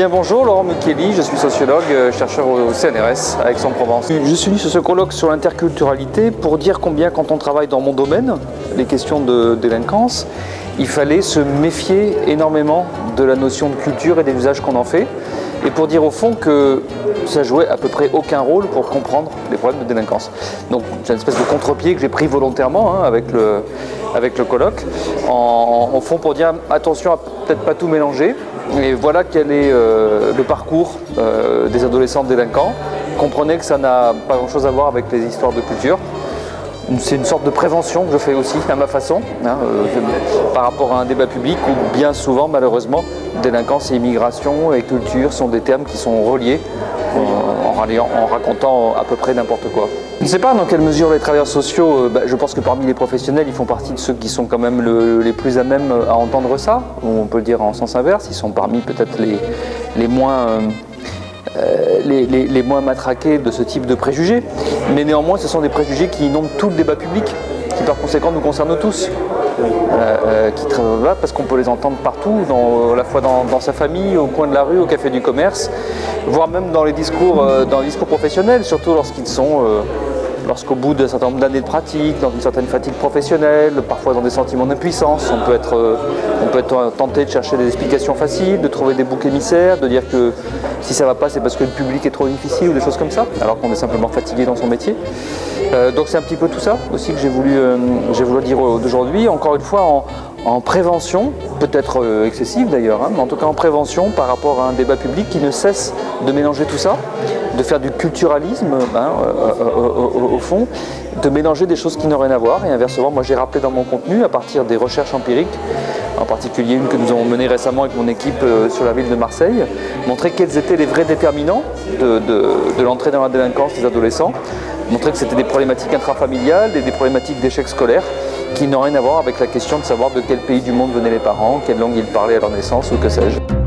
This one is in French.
Bien bonjour, Laurent Micheli, je suis sociologue, chercheur au CNRS à Aix-en-Provence. Je suis venu sur ce colloque sur l'interculturalité pour dire combien quand on travaille dans mon domaine, les questions de délinquance, il fallait se méfier énormément de la notion de culture et des usages qu'on en fait, et pour dire au fond que ça jouait à peu près aucun rôle pour comprendre les problèmes de délinquance. Donc c'est une espèce de contre-pied que j'ai pris volontairement avec le colloque, au fond pour dire attention à peut-être pas tout mélanger. Et voilà quel est le parcours des adolescents délinquants. Comprenez que ça n'a pas grand-chose à voir avec les histoires de culture. C'est une sorte de prévention que je fais aussi à ma façon, par rapport à un débat public où bien souvent, malheureusement, délinquance et immigration et culture sont des termes qui sont reliés en racontant à peu près n'importe quoi. Je ne sais pas dans quelle mesure les travailleurs sociaux, je pense que parmi les professionnels, ils font partie de ceux qui sont quand même les plus à même à entendre ça, ou on peut le dire en sens inverse, ils sont parmi peut-être les moins matraqués de ce type de préjugés, mais néanmoins ce sont des préjugés qui inondent tout le débat public, qui par conséquent nous concernent tous, qui travaillent là parce qu'on peut les entendre partout, à la fois dans sa famille, au coin de la rue, au café du commerce, voire même dans les discours professionnels, surtout lorsqu'au bout d'un certain nombre d'années de pratique, dans une certaine fatigue professionnelle, parfois dans des sentiments d'impuissance, on peut être tenté de chercher des explications faciles, de trouver des boucs émissaires, de dire que si ça ne va pas, c'est parce que le public est trop difficile ou des choses comme ça, alors qu'on est simplement fatigué dans son métier. Donc c'est un petit peu tout ça aussi que j'ai voulu dire aujourd'hui, encore une fois en prévention, peut-être excessive d'ailleurs, mais en tout cas en prévention par rapport à un débat public qui ne cesse de mélanger tout ça, de faire du culturalisme au fond, de mélanger des choses qui n'ont rien à voir. Et inversement, moi j'ai rappelé dans mon contenu, à partir des recherches empiriques, en particulier une que nous avons menée récemment avec mon équipe sur la ville de Marseille, montrer quels étaient les vrais déterminants de l'entrée dans la délinquance des adolescents, montrer que c'était des problématiques intrafamiliales et des problématiques d'échec scolaire qui n'ont rien à voir avec la question de savoir de quel pays du monde venaient les parents, quelle langue ils parlaient à leur naissance ou que sais-je.